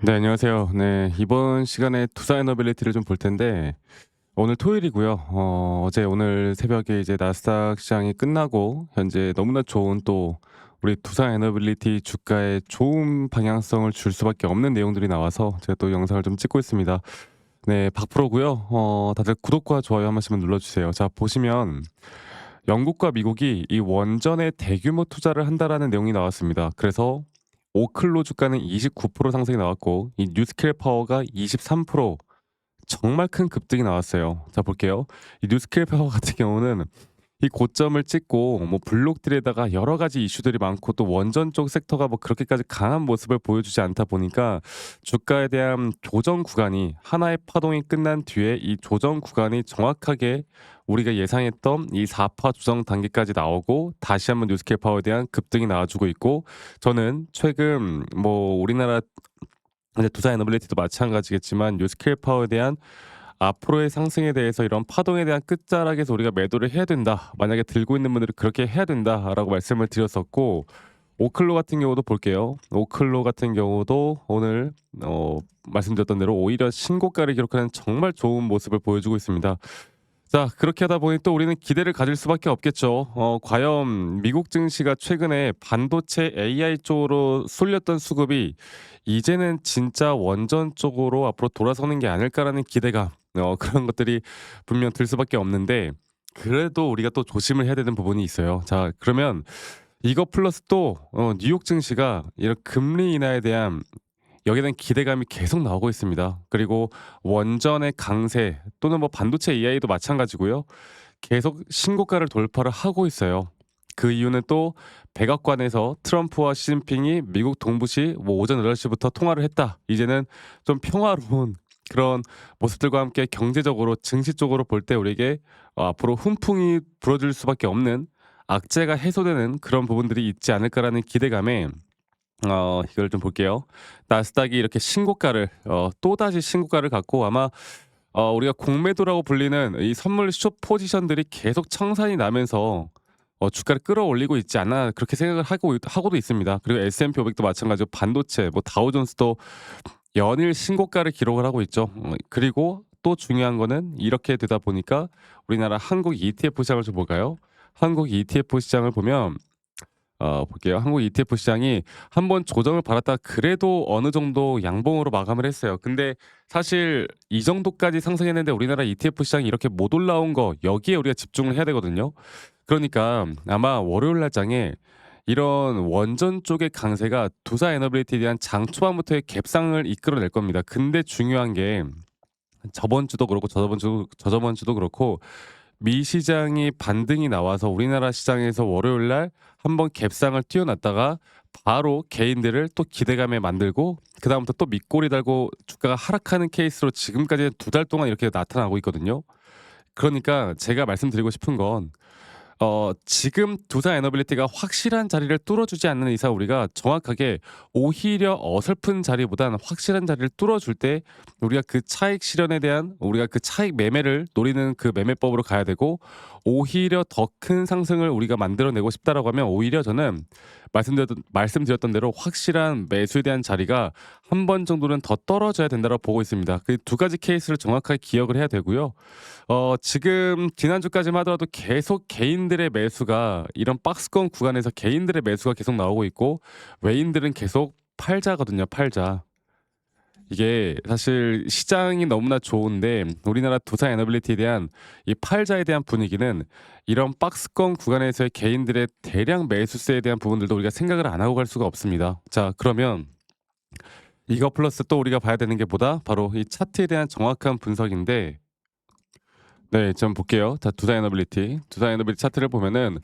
네, 안녕하세요. 네, 이번 시간에 투자 에너빌리티를 좀 볼 텐데 오늘 토요일이고요. 어제 오늘 새벽에 이제 나스닥 시장이 끝나고 현재 너무나 좋은 또 우리 투자 에너빌리티 주가에 좋은 방향성을 줄 수밖에 없는 내용들이 나와서 제가 또 영상을 좀 찍고 있습니다. 네, 박프로고요. 다들 구독과 좋아요 한 번씩만 눌러주세요. 자, 보시면 영국과 미국이 이 원전에 대규모 투자를 한다라는 내용이 나왔습니다. 그래서 오클로 주가는 29% 상승이 나왔고 이 뉴스케일 파워가 23% 정말 큰 급등이 나왔어요. 자, 볼게요. 이 뉴스케일 파워 같은 경우는 이 고점을 찍고 뭐 블록들에다가 여러 가지 이슈들이 많고 또 원전 쪽 섹터가 뭐 그렇게까지 강한 모습을 보여주지 않다 보니까 주가에 대한 조정 구간이 하나의 파동이 끝난 뒤에 이 조정 구간이 정확하게 우리가 예상했던 이 4파 조정 단계까지 나오고 다시 한번 뉴스케일 파워에 대한 급등이 나와주고 있고, 저는 최근 뭐 우리나라 이제 두산 에너빌리티도 마찬가지겠지만 뉴스케일 파워에 대한 앞으로의 상승에 대해서 이런 파동에 대한 끝자락에서 우리가 매도를 해야 된다. 만약에 들고 있는 분들은 그렇게 해야 된다라고 말씀을 드렸었고, 오클로 같은 경우도 볼게요. 오클로 같은 경우도 오늘 말씀드렸던 대로 오히려 신고가를 기록하는 정말 좋은 모습을 보여주고 있습니다. 자, 그렇게 하다 보니 또 우리는 기대를 가질 수밖에 없겠죠. 과연 미국 증시가 최근에 반도체 AI 쪽으로 쏠렸던 수급이 이제는 진짜 원전 쪽으로 앞으로 돌아서는 게 아닐까라는 기대감, 그런 것들이 분명 들 수밖에 없는데, 그래도 우리가 또 조심을 해야 되는 부분이 있어요. 자, 그러면 이거 플러스 또 뉴욕 증시가 이런 금리 인하에 대한 여기에 대한 기대감이 계속 나오고 있습니다. 그리고 원전의 강세 또는 뭐 반도체 AI도 마찬가지고요. 계속 신고가를 돌파를 하고 있어요. 그 이유는 또 백악관에서 트럼프와 시진핑이 미국 동부시 뭐 오전 8시부터 통화를 했다. 이제는 좀 평화로운 그런 모습들과 함께 경제적으로 증시 쪽으로 볼 때 우리에게 앞으로 훈풍이 불어줄 수밖에 없는 악재가 해소되는 그런 부분들이 있지 않을까라는 기대감에 이걸 좀 볼게요. 나스닥이 이렇게 신고가를 또다시 신고가를 갖고 아마 우리가 공매도라고 불리는 이 선물 숏 포지션들이 계속 청산이 나면서 주가를 끌어올리고 있지 않나 그렇게 생각을 하고도 있습니다. 그리고 S&P 500도 마찬가지로 반도체 뭐 다우존스도 연일 신고가를 기록을 하고 있죠. 그리고 또 중요한 거는 이렇게 되다 보니까 우리나라 한국 ETF 시장을 좀 볼까요? 한국 ETF 시장을 보면 볼게요. 한국 ETF 시장이 한번 조정을 받았다가 그래도 어느 정도 양봉으로 마감을 했어요. 근데 사실 이 정도까지 상승했는데 우리나라 ETF 시장이 이렇게 못 올라온 거, 여기에 우리가 집중을 해야 되거든요. 그러니까 아마 월요일 날 장에 이런 원전 쪽의 강세가 두사 에너빌리티에 대한 장 초반부터의 갭상을 이끌어낼 겁니다. 근데 중요한 게 저번 주도 그렇고 저저번 주도 그렇고 미 시장이 반등이 나와서 우리나라 시장에서 월요일 날 한번 갭상을 튀어났다가 바로 개인들을 또 기대감에 만들고 그다음부터 또 밑꼬리 달고 주가가 하락하는 케이스로 지금까지 2달 동안 이렇게 나타나고 있거든요. 그러니까 제가 말씀드리고 싶은 건 지금 두산 에너빌리티가 확실한 자리를 뚫어주지 않는 이상 우리가 정확하게 오히려 어설픈 자리보다는 확실한 자리를 뚫어줄 때 우리가 그 차익 실현에 대한 우리가 그 차익 매매를 노리는 그 매매법으로 가야 되고, 오히려 더 큰 상승을 우리가 만들어내고 싶다라고 하면 오히려 저는 말씀드렸던 대로 확실한 매수에 대한 자리가 한 번 정도는 더 떨어져야 된다고 보고 있습니다. 그 두 가지 케이스를 정확하게 기억을 해야 되고요. 지금 지난주까지만 하더라도 계속 개인들의 매수가 이런 박스권 구간에서 개인들의 매수가 계속 나오고 있고 외인들은 계속 팔자거든요, 팔자. 이게 사실 시장이 너무나 좋은데 우리나라 두산 에너빌리티에 대한 이 팔자에 대한 분위기는 이런 박스권 구간에서의 개인들의 대량 매수세에 대한 부분들도 우리가 생각을 안 하고 갈 수가 없습니다. 자, 그러면 이거 플러스 또 우리가 봐야 되는 게 뭐다? 바로 이 차트에 대한 정확한 분석인데, 네, 좀 볼게요. 자, 두산 에너빌리티 차트를 보면은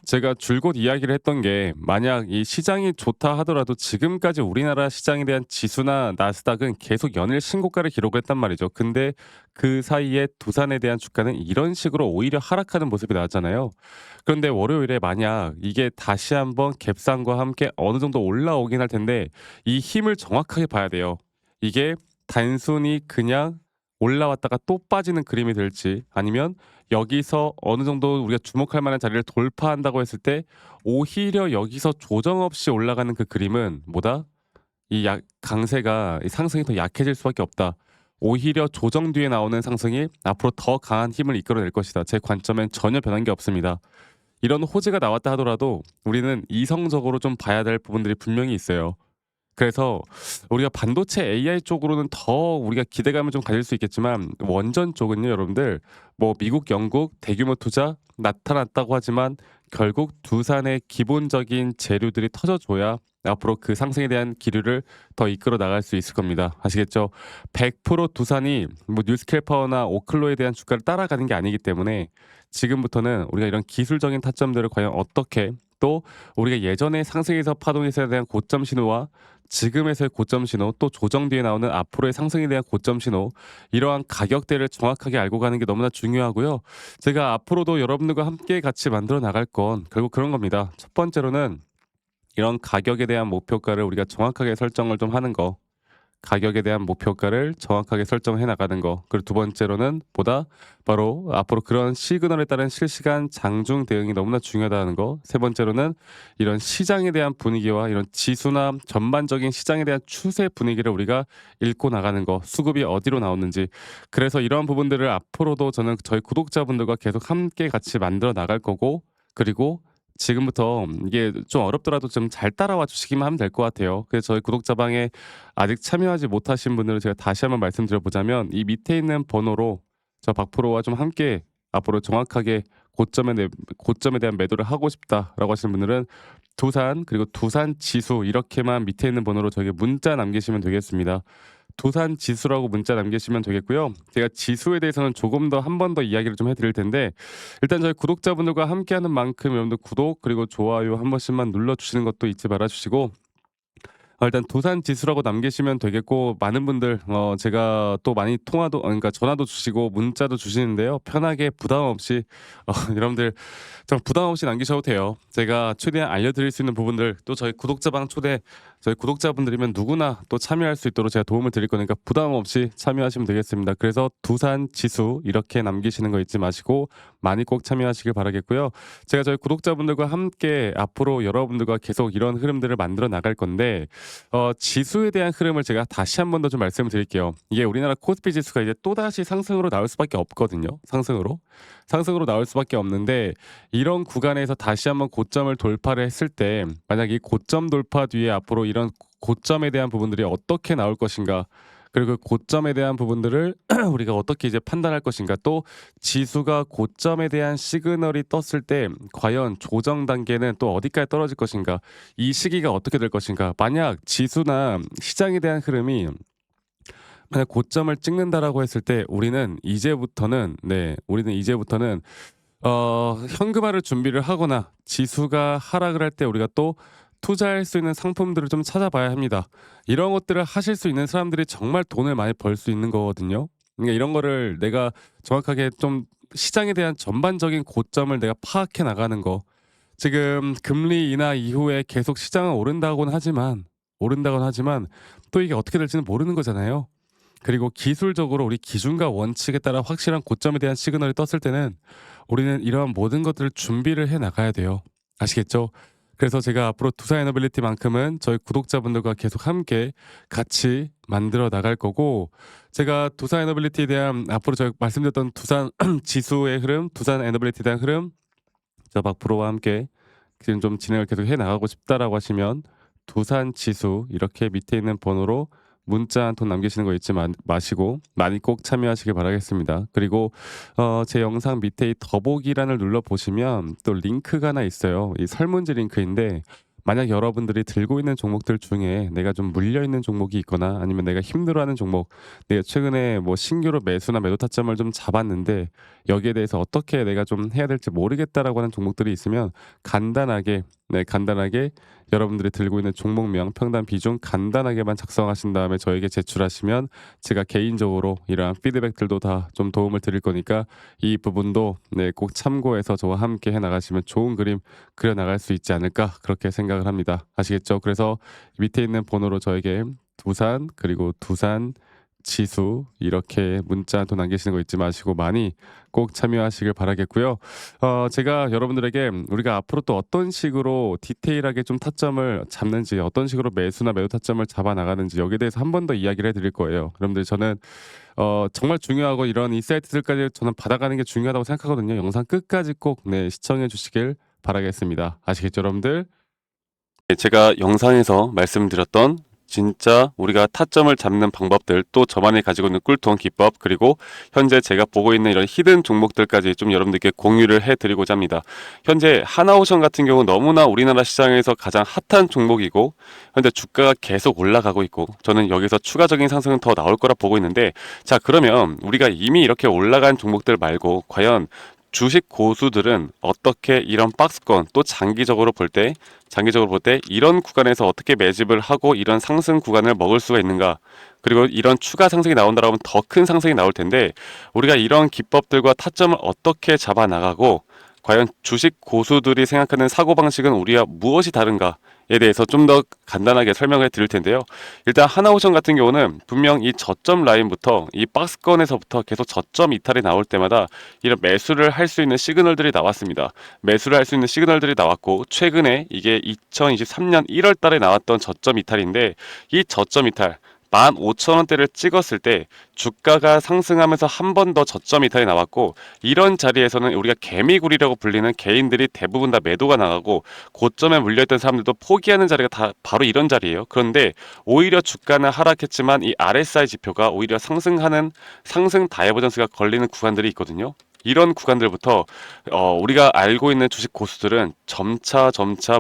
제가 줄곧 이야기를 했던 게, 만약 이 시장이 좋다 하더라도 지금까지 우리나라 시장에 대한 지수나 나스닥은 계속 연일 신고가를 기록을 했단 말이죠. 근데 그 사이에 두산에 대한 주가는 이런 식으로 오히려 하락하는 모습이 나왔잖아요. 그런데 월요일에 만약 이게 다시 한번 갭상과 함께 어느 정도 올라오긴 할 텐데 이 힘을 정확하게 봐야 돼요. 이게 단순히 그냥 올라왔다가 또 빠지는 그림이 될지, 아니면 여기서 어느 정도 우리가 주목할 만한 자리를 돌파한다고 했을 때 오히려 여기서 조정 없이 올라가는 그 그림은 뭐다? 이 강세가 이 상승이 더 약해질 수밖에 없다. 오히려 조정 뒤에 나오는 상승이 앞으로 더 강한 힘을 이끌어낼 것이다. 제 관점엔 전혀 변한 게 없습니다. 이런 호재가 나왔다 하더라도 우리는 이성적으로 좀 봐야 될 부분들이 분명히 있어요. 그래서 우리가 반도체 AI 쪽으로는 더 우리가 기대감을 좀 가질 수 있겠지만 원전 쪽은요, 여러분들 뭐 미국, 영국 대규모 투자 나타났다고 하지만 결국 두산의 기본적인 재료들이 터져줘야 앞으로 그 상승에 대한 기류를 더 이끌어 나갈 수 있을 겁니다. 아시겠죠? 100% 두산이 뭐 뉴스캘퍼나 오클로에 대한 주가를 따라가는 게 아니기 때문에 지금부터는 우리가 이런 기술적인 타점들을 과연 어떻게, 또 우리가 예전에 상승에서 파동에서에 대한 고점 신호와 지금에서의 고점 신호, 또 조정 뒤에 나오는 앞으로의 상승에 대한 고점 신호, 이러한 가격대를 정확하게 알고 가는 게 너무나 중요하고요. 제가 앞으로도 여러분들과 함께 같이 만들어 나갈 건 결국 그런 겁니다. 첫 번째로는 이런 가격에 대한 목표가를 우리가 정확하게 설정을 좀 하는 거. 가격에 대한 목표가를 정확하게 설정해 나가는 거. 그리고 두 번째로는 보다 바로 앞으로 그런 시그널에 따른 실시간 장중 대응이 너무나 중요하다는 거. 세 번째로는 이런 시장에 대한 분위기와 이런 지수나 전반적인 시장에 대한 추세 분위기를 우리가 읽고 나가는 거. 수급이 어디로 나오는지. 그래서 이러한 부분들을 앞으로도 저는 저희 구독자분들과 계속 함께 같이 만들어 나갈 거고, 그리고 지금부터 이게 좀 어렵더라도 좀 잘 따라와 주시기만 하면 될 것 같아요. 그래서 저희 구독자방에 아직 참여하지 못하신 분들은 제가 다시 한번 말씀드려 보자면 이 밑에 있는 번호로 저 박프로와 좀 함께 앞으로 정확하게 고점에 대한 매도를 하고 싶다라고 하시는 분들은 두산, 그리고 두산 지수 이렇게만 밑에 있는 번호로 저에게 문자 남기시면 되겠습니다. 두산 지수라고 문자 남기시면 되겠고요. 제가 지수에 대해서는 조금 더 한 번 더 이야기를 좀 해드릴 텐데, 일단 저희 구독자분들과 함께하는 만큼 여러분들 구독 그리고 좋아요 한 번씩만 눌러주시는 것도 잊지 말아주시고, 일단 두산 지수라고 남기시면 되겠고, 많은 분들 제가 또 많이 통화도 그러니까 전화도 주시고 문자도 주시는데요. 편하게 부담 없이 여러분들 좀 부담 없이 남기셔도 돼요. 제가 최대한 알려드릴 수 있는 부분들, 또 저희 구독자방 초대 저희 구독자분들이면 누구나 또 참여할 수 있도록 제가 도움을 드릴 거니까 부담 없이 참여하시면 되겠습니다. 그래서 두산 지수 이렇게 남기시는 거 잊지 마시고 많이 꼭 참여하시길 바라겠고요. 제가 저희 구독자분들과 함께 앞으로 여러분들과 계속 이런 흐름들을 만들어 나갈 건데, 지수에 대한 흐름을 제가 다시 한 번 더 좀 말씀을 드릴게요. 이게 우리나라 코스피 지수가 이제 또다시 상승으로 나올 수밖에 없거든요. 상승으로 나올 수밖에 없는데, 이런 구간에서 다시 한번 고점을 돌파를 했을 때 만약 이 고점 돌파 뒤에 앞으로 이런 고점에 대한 부분들이 어떻게 나올 것인가, 그리고 그 고점에 대한 부분들을 우리가 어떻게 이제 판단할 것인가, 또 지수가 고점에 대한 시그널이 떴을 때 과연 조정 단계는 또 어디까지 떨어질 것인가, 이 시기가 어떻게 될 것인가. 만약 지수나 시장에 대한 흐름이 만약 고점을 찍는다라고 했을 때 우리는 이제부터는 현금화를 준비를 하거나 지수가 하락을 할 때 우리가 또 투자할 수 있는 상품들을 좀 찾아봐야 합니다. 이런 것들을 하실 수 있는 사람들이 정말 돈을 많이 벌 수 있는 거거든요. 그러니까 이런 거를 내가 정확하게 좀 시장에 대한 전반적인 고점을 내가 파악해 나가는 거. 지금 금리 인하 이후에 계속 시장은 오른다곤 하지만 또 이게 어떻게 될지는 모르는 거잖아요. 그리고 기술적으로 우리 기준과 원칙에 따라 확실한 고점에 대한 시그널이 떴을 때는 우리는 이러한 모든 것들을 준비를 해 나가야 돼요. 아시겠죠? 그래서 제가 앞으로 투자 에너빌리티만큼은 저희 구독자분들과 계속 함께 같이 만들어 나갈 거고, 제가 투자 에너빌리티에 대한 앞으로 제가 말씀드렸던 두산 지수의 흐름, 투자 에너빌리티에 대한 흐름, 저 박프로와 함께 지금 좀 진행을 계속 해 나가고 싶다라고 하시면 두산 지수 이렇게 밑에 있는 번호로 문자 한 통 남기시는 거 잊지 마시고 많이 꼭 참여하시길 바라겠습니다. 그리고 제 영상 밑에 이 더보기란을 눌러 보시면 또 링크가 하나 있어요. 이 설문지 링크인데, 만약 여러분들이 들고 있는 종목들 중에 내가 좀 물려 있는 종목이 있거나 아니면 내가 힘들어하는 종목, 내가 최근에 뭐 신규로 매수나 매도 타점을 좀 잡았는데 여기에 대해서 어떻게 내가 좀 해야 될지 모르겠다라고 하는 종목들이 있으면 간단하게 여러분들이 들고 있는 종목명, 평단 비중 간단하게만 작성하신 다음에 저에게 제출하시면 제가 개인적으로 이러한 피드백들도 다 좀 도움을 드릴 거니까 이 부분도 꼭 참고해서 저와 함께 해 나가시면 좋은 그림 그려 나갈 수 있지 않을까, 그렇게 생각을 합니다. 아시겠죠? 그래서 밑에 있는 번호로 저에게 두산, 그리고 두산 지수 이렇게 문자 한 통 남기시는 거 잊지 마시고 많이 꼭 참여하시길 바라겠고요. 제가 여러분들에게 우리가 앞으로 또 어떤 식으로 디테일하게 좀 타점을 잡는지, 어떤 식으로 매수나 매도 타점을 잡아 나가는지 여기에 대해서 한 번 더 이야기를 해 드릴 거예요. 여러분들 저는 정말 중요하고 이런 인사이트들까지 저는 받아가는 게 중요하다고 생각하거든요. 영상 끝까지 꼭 시청해 주시길 바라겠습니다. 아시겠죠, 여러분들? 네, 제가 영상에서 말씀드렸던 진짜 우리가 타점을 잡는 방법들, 또 저만이 가지고 있는 꿀통 기법, 그리고 현재 제가 보고 있는 이런 히든 종목들까지 좀 여러분들께 공유를 해드리고자 합니다. 현재 하나오션 같은 경우 너무나 우리나라 시장에서 가장 핫한 종목이고 현재 주가가 계속 올라가고 있고 저는 여기서 추가적인 상승은 더 나올 거라 보고 있는데, 자, 그러면 우리가 이미 이렇게 올라간 종목들 말고 과연 주식 고수들은 어떻게 이런 박스권, 또 장기적으로 볼 때 이런 구간에서 어떻게 매집을 하고 이런 상승 구간을 먹을 수가 있는가, 그리고 이런 추가 상승이 나온다고 하면 더 큰 상승이 나올 텐데 우리가 이런 기법들과 타점을 어떻게 잡아 나가고 과연 주식 고수들이 생각하는 사고방식은 우리와 무엇이 다른가 에 대해서 좀 더 간단하게 설명을 드릴 텐데요. 일단 하나오션 같은 경우는 분명 이 저점 라인부터 이 박스권에서부터 계속 저점 이탈이 나올 때마다 이런 매수를 할 수 있는 시그널들이 나왔습니다. 매수를 할 수 있는 시그널들이 나왔고, 최근에 이게 2023년 1월 달에 나왔던 저점 이탈인데, 이 저점 이탈 15,000원대를 찍었을 때 주가가 상승하면서 한 번 더 저점 이탈이 나왔고, 이런 자리에서는 우리가 개미굴이라고 불리는 개인들이 대부분 다 매도가 나가고 고점에 물려있던 사람들도 포기하는 자리가 다 바로 이런 자리예요. 그런데 오히려 주가는 하락했지만 이 RSI 지표가 오히려 상승하는 상승 다이버전스가 걸리는 구간들이 있거든요. 이런 구간들부터 우리가 알고 있는 주식 고수들은 점차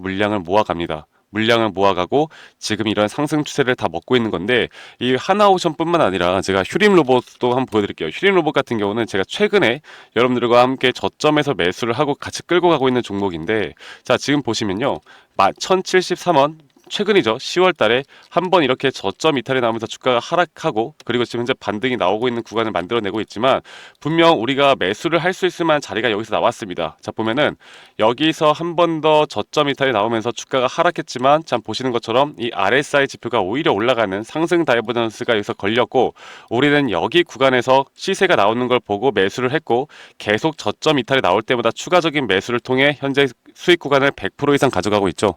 물량을 모아갑니다. 물량을 모아가고 지금 이런 상승 추세를 다 먹고 있는 건데, 이 하나오션뿐만 아니라 제가 휴림 로봇도 한번 보여드릴게요. 휴림 로봇 같은 경우는 제가 최근에 여러분들과 함께 저점에서 매수를 하고 같이 끌고 가고 있는 종목인데, 자, 지금 보시면요, 1073원 최근이죠. 10월 달에 한번 이렇게 저점 이탈이 나오면서 주가가 하락하고, 그리고 지금 현재 반등이 나오고 있는 구간을 만들어내고 있지만 분명 우리가 매수를 할 수 있을 만한 자리가 여기서 나왔습니다. 자, 보면은 여기서 한 번 더 저점 이탈이 나오면서 주가가 하락했지만, 참 보시는 것처럼 이 RSI 지표가 오히려 올라가는 상승 다이버전스가 여기서 걸렸고, 우리는 여기 구간에서 시세가 나오는 걸 보고 매수를 했고, 계속 저점 이탈이 나올 때마다 추가적인 매수를 통해 현재 수익 구간을 100% 이상 가져가고 있죠.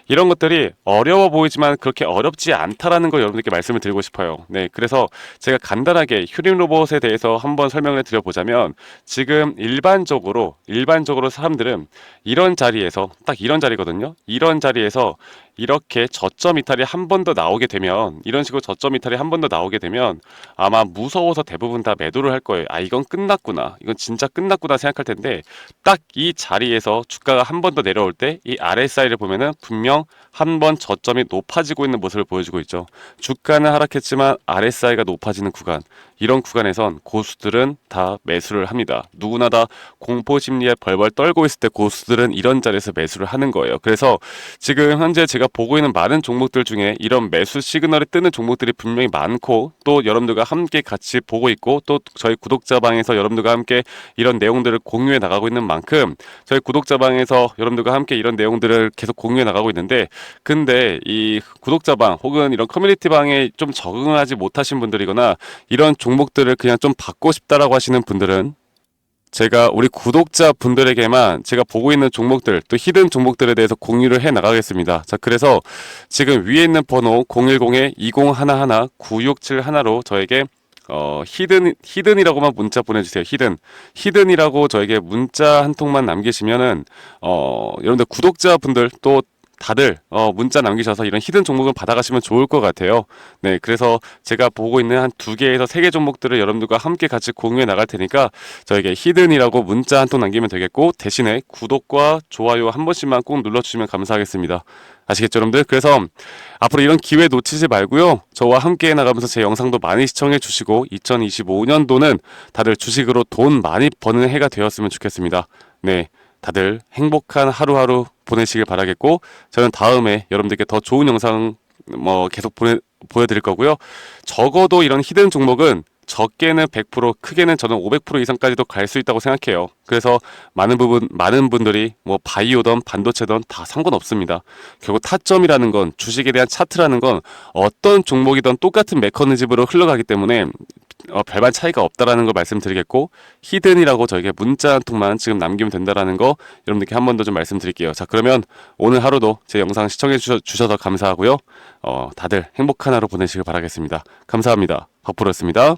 이런 것들이 어려워 보이지만 그렇게 어렵지 않다라는 걸 여러분들께 말씀을 드리고 싶어요. 네, 그래서 제가 간단하게 휴림 로봇에 대해서 한번 설명을 드려보자면, 지금 일반적으로 사람들은 이런 자리에서, 딱 이런 자리거든요. 이런 자리에서 이렇게 저점 이탈이 한 번 더 나오게 되면, 이런 식으로 저점 이탈이 한 번 더 나오게 되면 아마 무서워서 대부분 다 매도를 할 거예요. 아, 이건 끝났구나, 이건 진짜 끝났구나 생각할 텐데, 딱 이 자리에서 주가가 한 번 더 내려올 때 이 RSI를 보면은 분명 한 번 저점이 높아지고 있는 모습을 보여주고 있죠. 주가는 하락했지만 RSI가 높아지는 구간, 이런 구간에선 고수들은 다 매수를 합니다. 누구나 다 공포 심리에 벌벌 떨고 있을 때 고수들은 이런 자리에서 매수를 하는 거예요. 그래서 지금 현재 제가 보고 있는 많은 종목들 중에 이런 매수 시그널이 뜨는 종목들이 분명히 많고, 또 여러분들과 함께 같이 보고 있고, 또 저희 구독자방에서 여러분들과 함께 이런 내용들을 공유해 나가고 있는 만큼 저희 구독자방에서 여러분들과 함께 이런 내용들을 계속 공유해 나가고 있는데, 근데 이 구독자방 혹은 이런 커뮤니티방에 좀 적응하지 못하신 분들이거나 이런 종목들을 그냥 좀 받고 싶다라고 하시는 분들은 제가 우리 구독자 분들에게만 제가 보고 있는 종목들, 또 히든 종목들에 대해서 공유를 해 나가겠습니다. 자, 그래서 지금 위에 있는 번호 010-2011-9671로 저에게 히든이라고만 문자 보내주세요. 히든이라고 저에게 문자 한 통만 남기시면은 여러분들 구독자분들 또 다들 문자 남기셔서 이런 히든 종목을 받아가시면 좋을 것 같아요. 네, 그래서 제가 보고 있는 한 2개에서 3개 종목들을 여러분들과 함께 같이 공유해 나갈 테니까 저에게 히든이라고 문자 한 통 남기면 되겠고, 대신에 구독과 좋아요 한 번씩만 꼭 눌러주시면 감사하겠습니다. 아시겠죠, 여러분들? 그래서 앞으로 이런 기회 놓치지 말고요, 저와 함께 나가면서 제 영상도 많이 시청해 주시고 2025년도는 다들 주식으로 돈 많이 버는 해가 되었으면 좋겠습니다. 네, 다들 행복한 하루하루 보내시길 바라겠고, 저는 다음에 여러분들께 더 좋은 영상 계속 보여드릴 거고요. 적어도 이런 히든 종목은 적게는 100%, 크게는 저는 500% 이상까지도 갈 수 있다고 생각해요. 그래서 많은 분들이 뭐 바이오든 반도체든 다 상관없습니다. 결국 타점이라는 건, 주식에 대한 차트라는 건 어떤 종목이든 똑같은 메커니즘으로 흘러가기 때문에 별반 차이가 없다라는 걸 말씀드리겠고, 히든이라고 저에게 문자 한 통만 지금 남기면 된다라는 거 여러분들께 한 번 더 좀 말씀드릴게요. 자, 그러면 오늘 하루도 제 영상 시청해 주셔서 감사하고요. 다들 행복한 하루 보내시길 바라겠습니다. 감사합니다. 박프로였습니다.